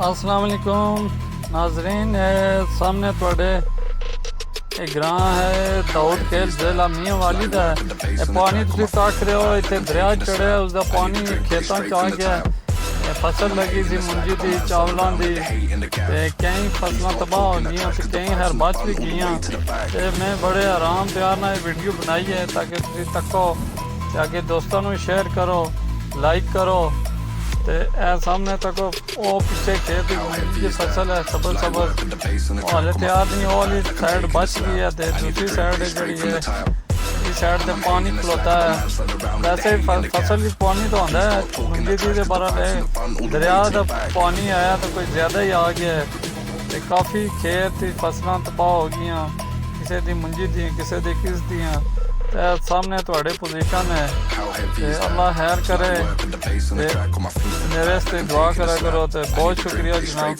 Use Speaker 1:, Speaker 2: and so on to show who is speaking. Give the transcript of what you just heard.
Speaker 1: अस्सलाम वालेकुम नाजरीन, सामने थोड़े एक ग्रां है दाऊद खेल जिला मियाँ वाली दा पानी तुम तक रहे हो, इतने दरिया चढ़े उसका पानी खेतों च आ गया। फसल लगी सी मुंजी की चावलों की, कई फसलों तबाह हो गई तो कई हर बच भी गई। मैं बड़े आराम प्यार ना वीडियो बनाई है ताकि तुम तको, आगे दोस्तों को शेयर करो, लाइक करो। तो सामने तक वो पिछे खेत की फसल है सबल सबल हाले तैयार नहीं, वो वाली साइड बच गई है तो दूसरी साइड जी है इस साइड से पानी खलोता है। वैसे फसल भी पानी तो आता है मुंजी की बारा दरिया का पानी आया तो कोई ज़्यादा ही आ गया है तो काफ़ी खेत फसल तबाह हो गई, किसी की मुंजी दी किसी की किस दियाँ। सामने थोड़े पोजीशन है, अल्लाह खैर करे, मेरे से दुआ करा करो। तो बहुत शुक्रिया जनाब।